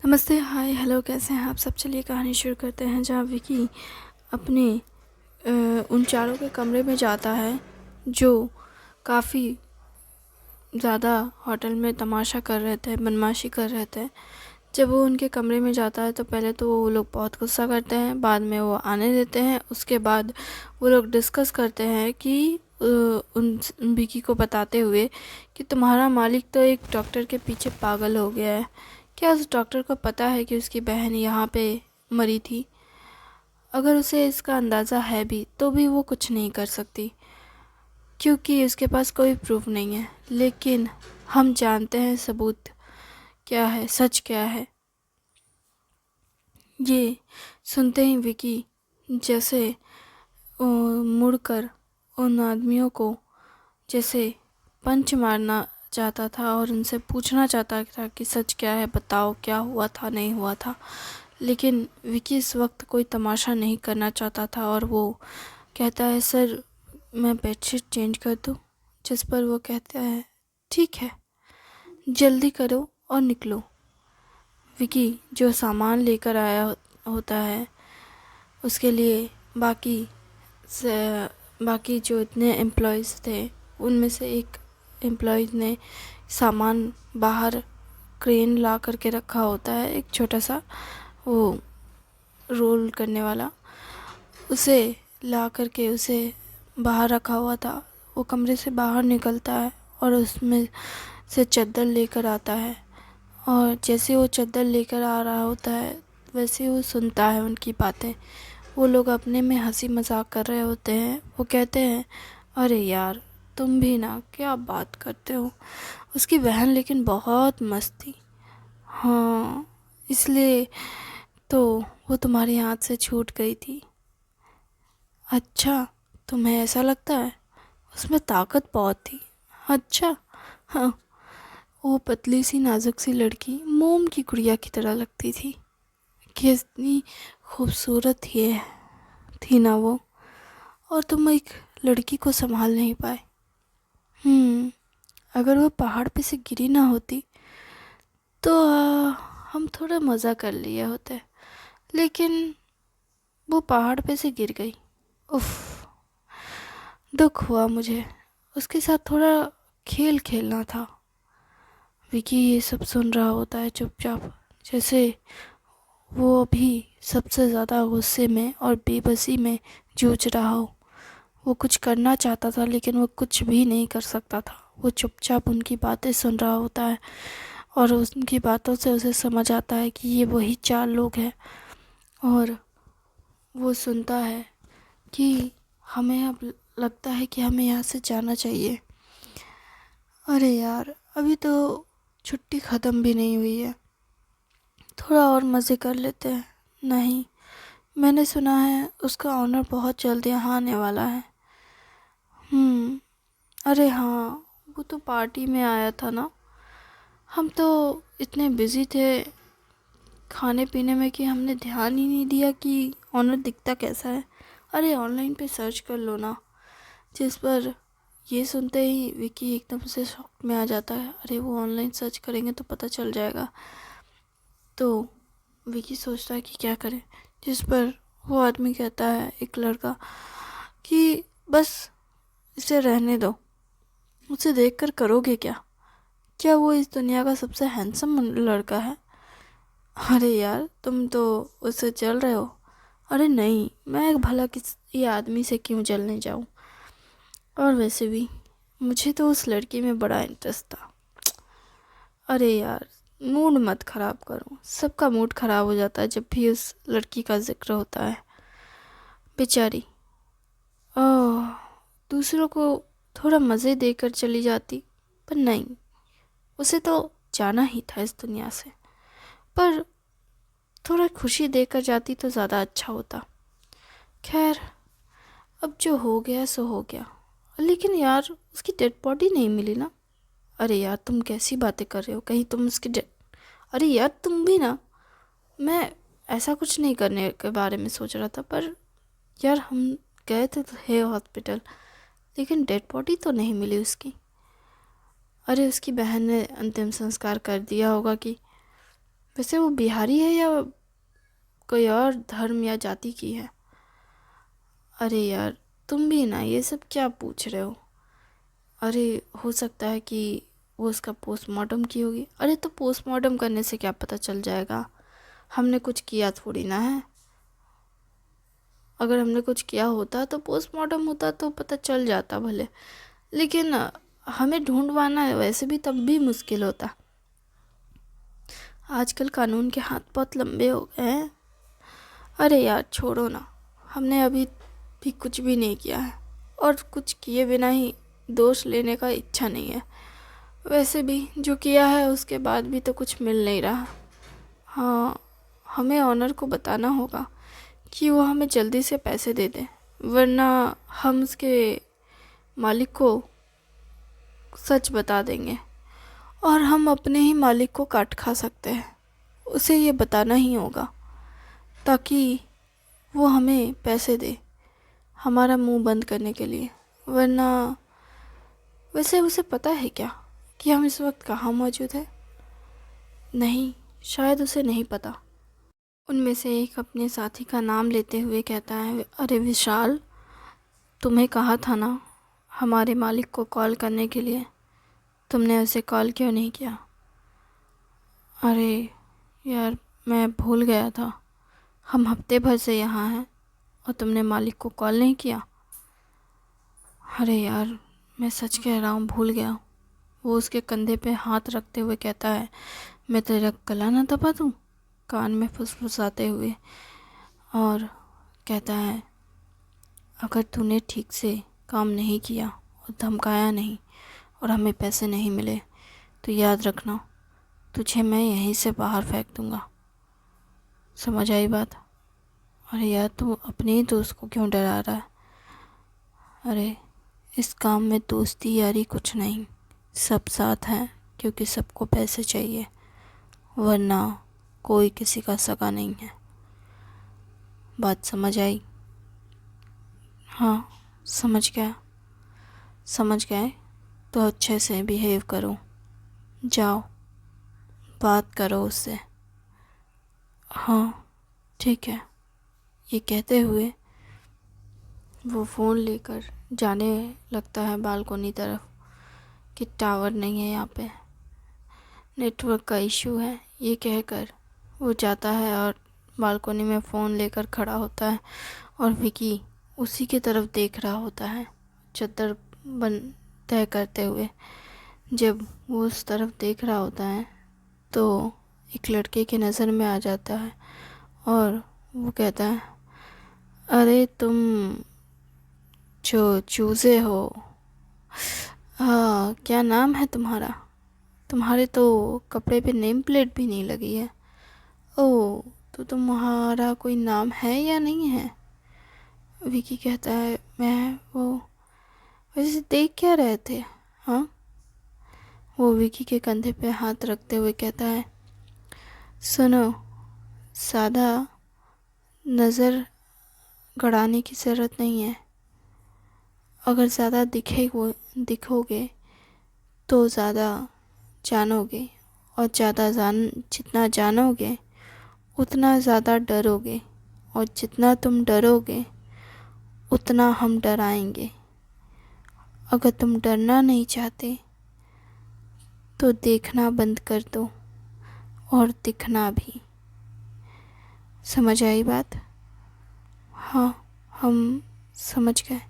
नमस्ते, हाय, हेलो, कैसे हैं आप सब। चलिए कहानी शुरू करते हैं जहाँ विकी अपने उन चारों के कमरे में जाता है जो काफ़ी ज़्यादा होटल में तमाशा कर रहे थे, बदमाशी कर रहे थे। जब वो उनके कमरे में जाता है तो पहले तो वो लोग बहुत गुस्सा करते हैं, बाद में वो आने देते हैं। उसके बाद वो लोग डिस्कस करते हैं कि उन विकी को बताते हुए कि तुम्हारा मालिक तो एक डॉक्टर के पीछे पागल हो गया है। क्या उस डॉक्टर को पता है कि उसकी बहन यहाँ पे मरी थी? अगर उसे इसका अंदाज़ा है भी तो भी वो कुछ नहीं कर सकती क्योंकि उसके पास कोई प्रूफ नहीं है। लेकिन हम जानते हैं सबूत क्या है, सच क्या है। ये सुनते ही विकी जैसे मुड़कर उन आदमियों को जैसे पंच मारना चाहता था और उनसे पूछना चाहता था कि सच क्या है, बताओ क्या हुआ था, नहीं हुआ था। लेकिन विकी इस वक्त कोई तमाशा नहीं करना चाहता था और वो कहता है, सर मैं बेडशीट चेंज कर दूँ? जिस पर वो कहता है, ठीक है, जल्दी करो और निकलो। विकी जो सामान लेकर आया होता है उसके लिए बाकी जो इतने एम्प्लॉयज़ थे उनमें से एक एम्प्लॉयज़ ने सामान बाहर क्रेन ला करके रखा होता है, एक छोटा सा वो रोल करने वाला, उसे ला करके उसे बाहर रखा हुआ था। वो कमरे से बाहर निकलता है और उसमें से चादर लेकर आता है और जैसे वो चादर लेकर आ रहा होता है वैसे वो सुनता है उनकी बातें। वो लोग अपने में हंसी मजाक कर रहे होते हैं। वो कहते हैं, अरे यार तुम भी ना, क्या बात करते हो, उसकी बहन लेकिन बहुत मस्त थी। हाँ, इसलिए तो वो तुम्हारे हाथ से छूट गई थी। अच्छा, तुम्हें ऐसा लगता है? उसमें ताकत बहुत थी। अच्छा, हाँ, वो पतली सी नाजुक सी लड़की मोम की गुड़िया की तरह लगती थी। कितनी खूबसूरत थी ना वो, और तुम एक लड़की को संभाल नहीं पाए। अगर वो पहाड़ पे से गिरी ना होती तो हम थोड़ा मज़ा कर लिए होते। लेकिन वो पहाड़ पे से गिर गई। उफ, दुख हुआ मुझे। उसके साथ थोड़ा खेल खेलना था। विकी ये सब सुन रहा होता है चुपचाप, जैसे वो अभी सबसे ज़्यादा गुस्से में और बेबसी में जूझ रहा हो। वो कुछ करना चाहता था लेकिन वो कुछ भी नहीं कर सकता था। वो चुपचाप उनकी बातें सुन रहा होता है और उनकी बातों से उसे समझ आता है कि ये वही चार लोग हैं। और वो सुनता है कि हमें अब लगता है कि हमें यहाँ से जाना चाहिए। अरे यार, अभी तो छुट्टी ख़त्म भी नहीं हुई है, थोड़ा और मज़े कर लेते हैं। नहीं, मैंने सुना है उसका ऑनर बहुत जल्द यहाँ आने वाला है। अरे हाँ, वो तो पार्टी में आया था ना। हम तो इतने बिज़ी थे खाने पीने में कि हमने ध्यान ही नहीं दिया कि ऑनर दिखता कैसा है। अरे ऑनलाइन पे सर्च कर लो ना। जिस पर ये सुनते ही विकी एकदम से शॉक में आ जाता है। अरे वो ऑनलाइन सर्च करेंगे तो पता चल जाएगा। तो विकी सोचता है कि क्या करे। जिस पर वो आदमी कहता है, एक लड़का, कि बस इसे रहने दो, उसे देखकर करोगे क्या? क्या वो इस दुनिया का सबसे हैंडसम लड़का है? अरे यार, तुम तो उससे जल रहे हो। अरे नहीं, मैं एक भला किसी आदमी से क्यों जलने जाऊं? और वैसे भी मुझे तो उस लड़की में बड़ा इंटरेस्ट था। अरे यार, मूड मत ख़राब करो। सबका मूड ख़राब हो जाता है जब भी उस लड़की का जिक्र होता है। बेचारी, ओह, दूसरों को थोड़ा मज़े देकर चली जाती, पर नहीं, उसे तो जाना ही था इस दुनिया से। पर थोड़ा खुशी देकर जाती तो ज़्यादा अच्छा होता। खैर, अब जो हो गया सो हो गया। लेकिन यार, उसकी डेड बॉडी नहीं मिली ना। अरे यार, तुम कैसी बातें कर रहे हो? कहीं तुम उसकी डेड... अरे यार, तुम भी ना। मैं ऐसा कुछ नहीं करने के बारे में सोच रहा था, पर यार हम गए थे हॉस्पिटल, लेकिन डेड बॉडी तो नहीं मिली उसकी। अरे उसकी बहन ने अंतिम संस्कार कर दिया होगा कि... वैसे वो बिहारी है या कोई और धर्म या जाति की है? अरे यार, तुम भी ना ये सब क्या पूछ रहे हो? अरे, हो सकता है कि वो उसका पोस्टमार्टम की होगी। अरे तो पोस्टमार्टम करने से क्या पता चल जाएगा? हमने कुछ किया थोड़ी ना है। अगर हमने कुछ किया होता तो पोस्टमार्टम होता तो पता चल जाता भले, लेकिन हमें ढूंढवाना वैसे भी तब भी मुश्किल होता। आजकल कानून के हाथ बहुत लंबे हो गए हैं। अरे यार छोड़ो ना, हमने अभी भी कुछ भी नहीं किया है, और कुछ किए बिना ही दोष लेने का इच्छा नहीं है। वैसे भी जो किया है उसके बाद भी तो कुछ मिल नहीं रहा। हाँ, हमें ऑनर को बताना होगा कि वो हमें जल्दी से पैसे दे दे, वरना हम उसके मालिक को सच बता देंगे और हम अपने ही मालिक को काट खा सकते हैं। उसे ये बताना ही होगा ताकि वो हमें पैसे दे हमारा मुंह बंद करने के लिए। वरना वैसे उसे पता है क्या कि हम इस वक्त कहाँ मौजूद है? नहीं, शायद उसे नहीं पता। उनमें से एक अपने साथी का नाम लेते हुए कहता है, अरे विशाल, तुम्हें कहा था ना हमारे मालिक को कॉल करने के लिए, तुमने उसे कॉल क्यों नहीं किया? अरे यार, मैं भूल गया था, हम हफ्ते भर से यहाँ हैं और तुमने मालिक को कॉल नहीं किया। अरे यार, मैं सच कह रहा हूँ, भूल गया। वो उसके कंधे पे हाथ रखते हुए कहता है, मैं तेरा गला ना दबा दूँ, कान में फुसफुसाते हुए, और कहता है, अगर तूने ठीक से काम नहीं किया और धमकाया नहीं और हमें पैसे नहीं मिले तो याद रखना, तुझे मैं यहीं से बाहर फेंक दूँगा। समझ आई बात? अरे यार, तू अपने ही दोस्त को क्यों डरा रहा है? अरे, इस काम में दोस्ती यारी कुछ नहीं, सब साथ हैं क्योंकि सबको पैसे चाहिए, वरना कोई किसी का सगा नहीं है। बात समझ आई? हाँ, समझ गया। समझ गए तो अच्छे से बिहेव करो, जाओ बात करो उससे। हाँ ठीक है। ये कहते हुए वो फ़ोन लेकर जाने लगता है बालकोनी तरफ कि टावर नहीं है यहाँ पे, नेटवर्क का इशू है। ये कहकर वो जाता है और बालकोनी में फ़ोन लेकर खड़ा होता है, और विकी उसी की तरफ देख रहा होता है चद्दर बन तय करते हुए। जब वो उस तरफ देख रहा होता है तो एक लड़के की नज़र में आ जाता है और वो कहता है, अरे तुम जो चूज़े हो, हाँ क्या नाम है तुम्हारा? तुम्हारे तो कपड़े पे नेम प्लेट भी नहीं लगी है। ओ, तो तुम्हारा कोई नाम है या नहीं है? विकी कहता है, मैं वो, वैसे देख क्या रहे थे? हाँ। वो विकी के कंधे पे हाथ रखते हुए कहता है, सुनो, ज़्यादा नज़र गड़ाने की ज़रूरत नहीं है। अगर ज़्यादा दिखोगे तो ज़्यादा जानोगे, और जितना जानोगे उतना ज़्यादा डरोगे, और जितना तुम डरोगे उतना हम डराएंगे। अगर तुम डरना नहीं चाहते तो देखना बंद कर दो और दिखना भी। समझ आई बात? हाँ, हम समझ गए।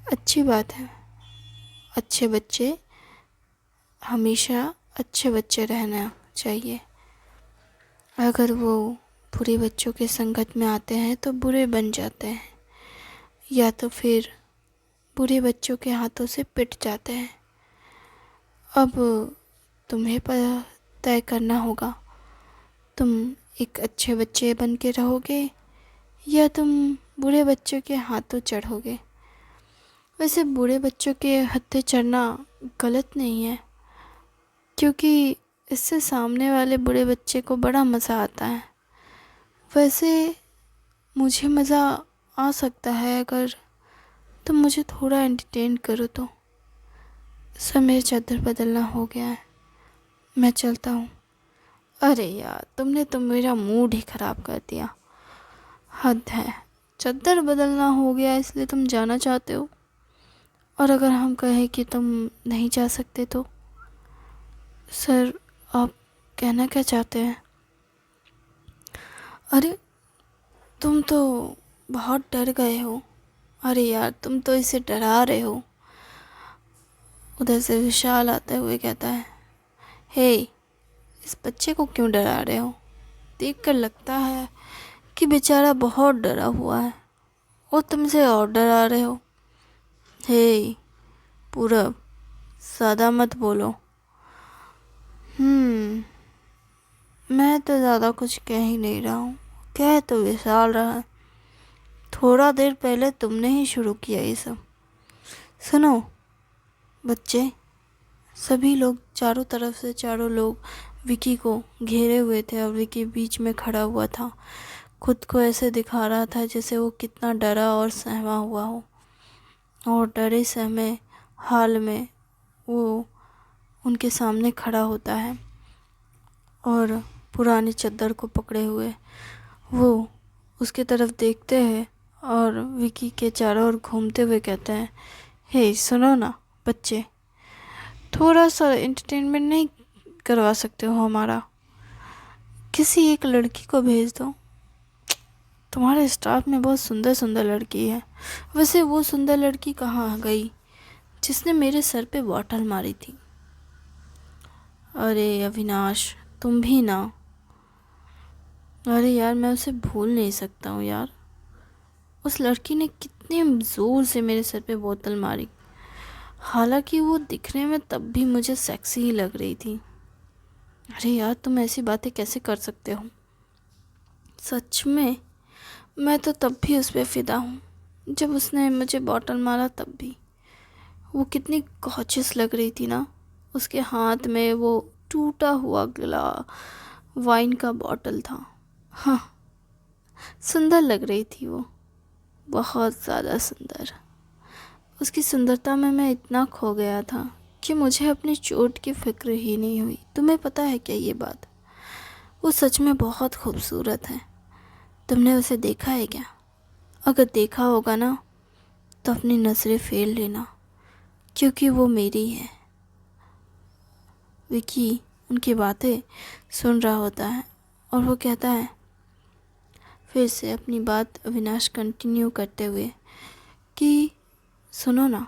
अच्छी बात है, अच्छे बच्चे हमेशा अच्छे बच्चे रहना चाहिए। अगर वो बुरे बच्चों के संगत में आते हैं तो बुरे बन जाते हैं, या तो फिर बुरे बच्चों के हाथों से पिट जाते हैं। अब तुम्हें तय करना होगा, तुम एक अच्छे बच्चे बन के रहोगे या तुम बुरे बच्चों के हाथों चढ़ोगे। वैसे बुरे बच्चों के हत्थे चढ़ना गलत नहीं है, क्योंकि इससे सामने वाले बुरे बच्चे को बड़ा मज़ा आता है। वैसे मुझे मज़ा आ सकता है अगर तुम मुझे थोड़ा एंटरटेन करो तो। सर, मेरे चादर बदलना हो गया है, मैं चलता हूँ। अरे यार, तुमने तो मेरा मूड ही ख़राब कर दिया। हद है। चद्दर बदलना हो गया इसलिए तुम जाना चाहते हो, और अगर हम कहें कि तुम नहीं जा सकते तो? सर, आप कहना क्या चाहते हैं? अरे, तुम तो बहुत डर गए हो। अरे यार, तुम तो इसे डरा रहे हो। उधर से विशाल आते हुए कहता है, हे, इस बच्चे को क्यों डरा रहे हो? देखकर लगता है कि बेचारा बहुत डरा हुआ है, और तुमसे और डरा रहे हो। हे पूरब, ज़्यादा मत बोलो। मैं तो ज़्यादा कुछ कह ही नहीं रहा हूँ, कह तो विशाल रहा है। थोड़ा देर पहले तुमने ही शुरू किया ये सब। सुनो बच्चे, सभी लोग चारों तरफ से, चारों लोग विकी को घेरे हुए थे और विकी बीच में खड़ा हुआ था। खुद को ऐसे दिखा रहा था जैसे वो कितना डरा और सहमा हुआ हो, और डरे सहमे हाल में वो उनके सामने खड़ा होता है और पुरानी चद्दर को पकड़े हुए वो उसके तरफ देखते हैं और विकी के चारों ओर घूमते हुए कहते हैं, हे सुनो ना बच्चे, थोड़ा सा एंटरटेनमेंट नहीं करवा सकते हो हमारा? किसी एक लड़की को भेज दो। तुम्हारे स्टाफ में बहुत सुंदर सुंदर लड़की है। वैसे वो सुंदर लड़की कहाँ गई जिसने मेरे सर पे बॉटल मारी थी? अरे अविनाश, तुम भी ना। अरे यार, मैं उसे भूल नहीं सकता हूँ यार। उस लड़की ने कितने ज़ोर से मेरे सर पे बोतल मारी। हालांकि वो दिखने में तब भी मुझे सेक्सी ही लग रही थी। अरे यार, तुम ऐसी बातें कैसे कर सकते हो? सच में मैं तो तब भी उस पर फिदा हूँ, जब उसने मुझे बॉटल मारा तब भी। वो कितनी गॉर्जियस लग रही थी ना। उसके हाथ में वो टूटा हुआ गला वाइन का बॉटल था। हाँ, सुंदर लग रही थी वो, बहुत ज़्यादा सुंदर। उसकी सुंदरता में मैं इतना खो गया था कि मुझे अपनी चोट की फिक्र ही नहीं हुई। तुम्हें पता है क्या ये बात? वो सच में बहुत खूबसूरत है। तुमने उसे देखा है क्या? अगर देखा होगा ना तो अपनी नज़रें फेर लेना, क्योंकि वो मेरी है। विकी उनकी बातें सुन रहा होता है और वो कहता है, फिर से अपनी बात अविनाश कंटिन्यू करते हुए, कि सुनो ना,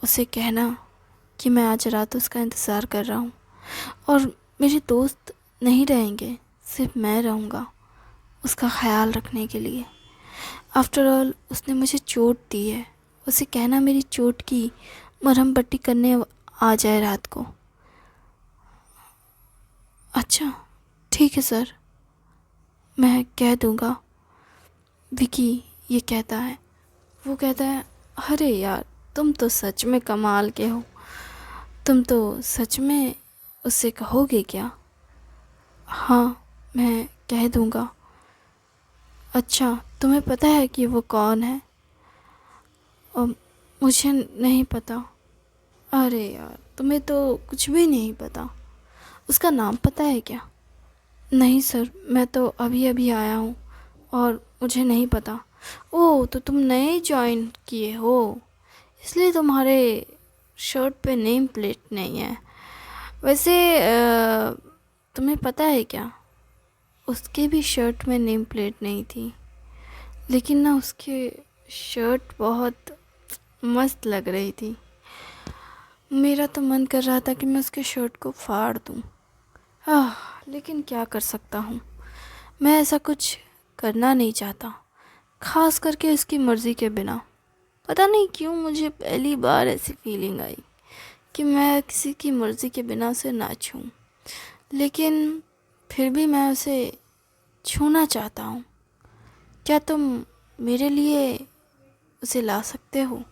उसे कहना कि मैं आज रात उसका इंतज़ार कर रहा हूँ और मेरे दोस्त नहीं रहेंगे, सिर्फ मैं रहूँगा उसका ख्याल रखने के लिए। आफ्टर ऑल उसने मुझे चोट दी है। उसे कहना मेरी चोट की मरहम पट्टी करने आ जाए रात को। अच्छा, ठीक है सर, मैं कह दूँगा। विकी ये कहता है। वो कहता है, अरे यार, तुम तो सच में कमाल के हो। तुम तो सच में उससे कहोगे क्या? हाँ, मैं कह दूँगा। अच्छा, तुम्हें पता है कि वो कौन है? मुझे नहीं पता। अरे यार, तुम्हें तो कुछ भी नहीं पता। उसका नाम पता है क्या? नहीं सर, मैं तो अभी अभी आया हूँ और मुझे नहीं पता। ओह, तो तुम नए ज्वाइन किए हो, इसलिए तुम्हारे शर्ट पे नेम प्लेट नहीं है। वैसे तुम्हें पता है क्या, उसके भी शर्ट में नेम प्लेट नहीं थी, लेकिन ना उसकी शर्ट बहुत मस्त लग रही थी। मेरा तो मन कर रहा था कि मैं उसके शर्ट को फाड़ दूँ। लेकिन क्या कर सकता हूँ, मैं ऐसा कुछ करना नहीं चाहता, ख़ास करके उसकी मर्ज़ी के बिना। पता नहीं क्यों मुझे पहली बार ऐसी फीलिंग आई कि मैं किसी की मर्ज़ी के बिना उसे ना छूऊं, लेकिन फिर भी मैं उसे छूना चाहता हूँ। क्या तुम मेरे लिए उसे ला सकते हो?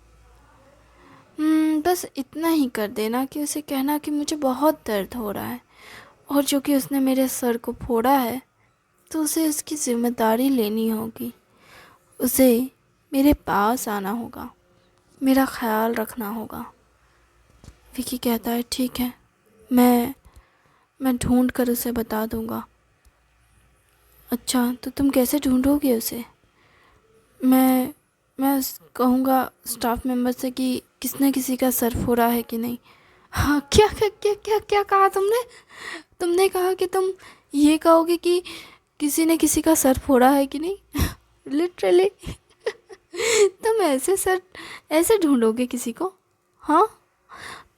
बस इतना ही कर देना कि उसे कहना कि मुझे बहुत दर्द हो रहा है, और जो कि उसने मेरे सर को फोड़ा है तो उसे उसकी ज़िम्मेदारी लेनी होगी। उसे मेरे पास आना होगा, मेरा ख्याल रखना होगा। विकी कहता है, ठीक है, मैं मैं ढूंढ कर उसे बता दूंगा। अच्छा, तो तुम कैसे ढूंढोगे उसे? मैं मैं कहूँगा स्टाफ मेंबर से कि किसने किसी का सर फोड़ा है कि नहीं। हाँ, क्या क्या क्या क्या क्या कहा तुमने? तुमने कहा कि तुम ये कहोगे कि किसी ने किसी का सर फोड़ा है कि नहीं? लिटरली तुम ऐसे ढूंढोगे किसी को? हाँ,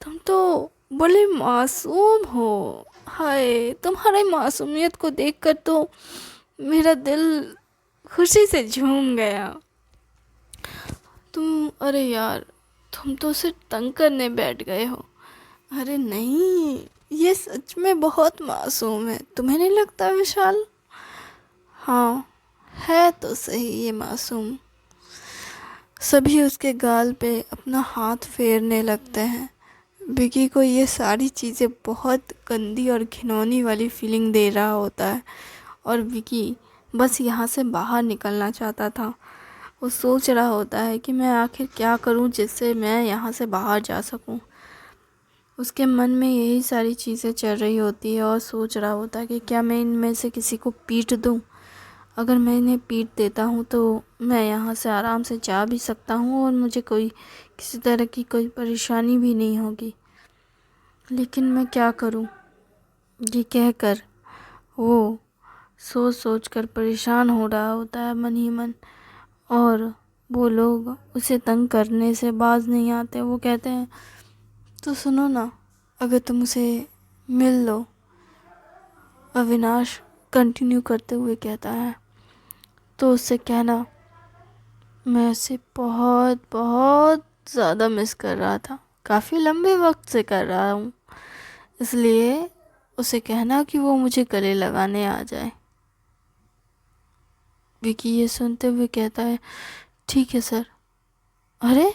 तुम तो बड़े मासूम हो। हाय, तुम्हारी मासूमियत को देखकर तो मेरा दिल खुशी से झूम गया। अरे यार, तुम तो उसे तंग करने बैठ गए हो। अरे नहीं, ये सच में बहुत मासूम है, तुम्हें नहीं लगता विशाल? हाँ, है तो सही ये मासूम। सभी उसके गाल पे अपना हाथ फेरने लगते हैं। विकी को ये सारी चीज़ें बहुत गंदी और घिनौनी वाली फीलिंग दे रहा होता है, और विकी बस यहाँ से बाहर निकलना चाहता था। वो सोच रहा होता है कि मैं आखिर क्या करूं जिससे मैं यहाँ से बाहर जा सकूं। उसके मन में यही सारी चीज़ें चल रही होती है और सोच रहा होता है कि क्या मैं इनमें से किसी को पीट दूं। अगर मैं इन्हें पीट देता हूँ तो मैं यहाँ से आराम से जा भी सकता हूँ और मुझे कोई किसी तरह की कोई परेशानी भी नहीं होगी। लेकिन मैं क्या करूँ? ये कहकर वो सोच सोच कर परेशान हो रहा होता है मन ही मन। और वो लोग उसे तंग करने से बाज नहीं आते। वो कहते हैं, तो सुनो ना, अगर तुम उसे मिल लो। अविनाश कंटिन्यू करते हुए कहता है, तो उससे कहना, मैं उसे बहुत बहुत ज़्यादा मिस कर रहा था, काफ़ी लंबे वक्त से कर रहा हूँ। इसलिए उसे कहना कि वो मुझे गले लगाने आ जाए। विकी ये सुनते हुए कहता है, ठीक है सर। अरे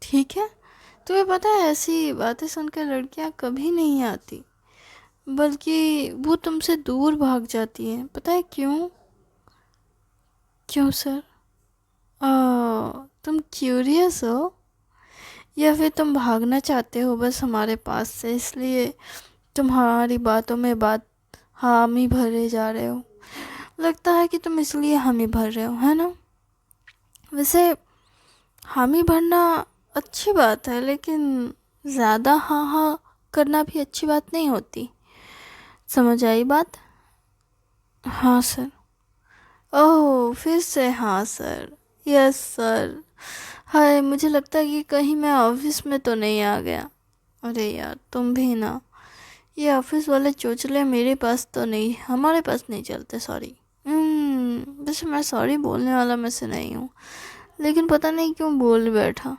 ठीक है, तुम्हें पता है ऐसी बातें सुनकर लड़कियां कभी नहीं आती, बल्कि वो तुमसे दूर भाग जाती हैं। पता है क्यों? क्यों सर? तुम क्यूरियस हो, या फिर तुम भागना चाहते हो बस हमारे पास से, इसलिए तुम हमारी बातों में बात हामी भरे जा रहे हो। लगता है कि तुम इसलिए हामी भर रहे हो, है ना? वैसे हामी भरना अच्छी बात है, लेकिन ज़्यादा हाँ हाँ करना भी अच्छी बात नहीं होती। समझ आई बात? हाँ सर। ओह, फिर से हाँ सर। Yes sir. हाय, मुझे लगता है कि कहीं मैं ऑफिस में तो नहीं आ गया। अरे यार, तुम भी ना, ये ऑफिस वाले चोचले मेरे पास तो नहीं, हमारे पास नहीं चलते। सॉरी। वैसे मैं सॉरी बोलने वाला में से नहीं हूँ, लेकिन पता नहीं क्यों बोल बैठा।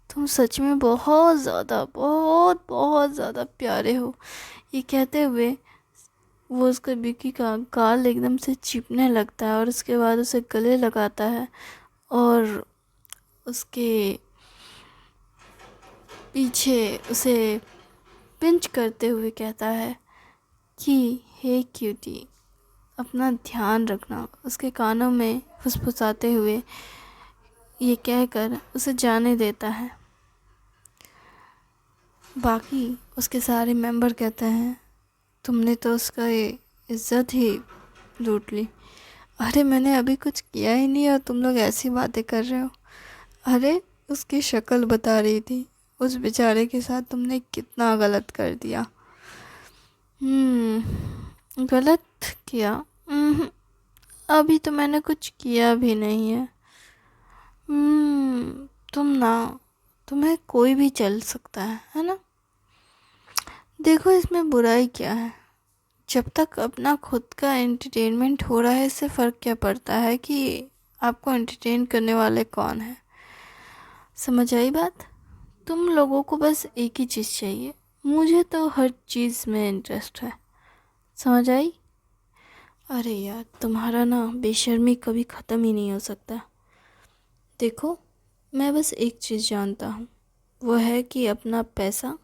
तुम सच में बहुत ज़्यादा बहुत बहुत ज़्यादा प्यारे हो। ये कहते हुए वो उसके विकी का गाल एकदम से चिपने लगता है और उसके बाद उसे गले लगाता है और उसके पीछे उसे पिंच करते हुए कहता है कि हे क्यूटी, अपना ध्यान रखना। उसके कानों में फुसफुसाते हुए ये कहकर उसे जाने देता है। बाकी उसके सारे मेंबर कहते हैं, तुमने तो उसका ये इज्जत ही लूट ली। अरे मैंने अभी कुछ किया ही नहीं और तुम लोग ऐसी बातें कर रहे हो। अरे उसकी शक्ल बता रही थी, उस बेचारे के साथ तुमने कितना गलत कर दिया। गलत किया? अभी तो मैंने कुछ किया भी नहीं है। तुम ना, तुम्हें कोई भी चल सकता है ना? देखो, इसमें बुराई क्या है? जब तक अपना खुद का एंटरटेनमेंट हो रहा है, इससे फ़र्क क्या पड़ता है कि आपको एंटरटेन करने वाले कौन है? समझ आई बात? तुम लोगों को बस एक ही चीज़ चाहिए, मुझे तो हर चीज़ में इंटरेस्ट है। समझ आई? अरे यार, तुम्हारा ना बेशर्मी कभी ख़त्म ही नहीं हो सकता। देखो, मैं बस एक चीज़ जानता हूँ, वो है कि अपना पैसा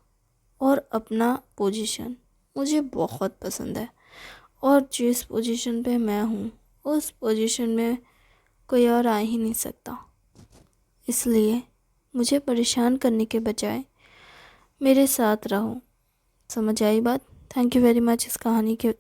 और अपना पोजीशन मुझे बहुत पसंद है, और जिस पोजीशन पे मैं हूँ उस पोजीशन में कोई और आ ही नहीं सकता। इसलिए मुझे परेशान करने के बजाय मेरे साथ रहो। समझ आई बात? थैंक यू वेरी मच इस कहानी के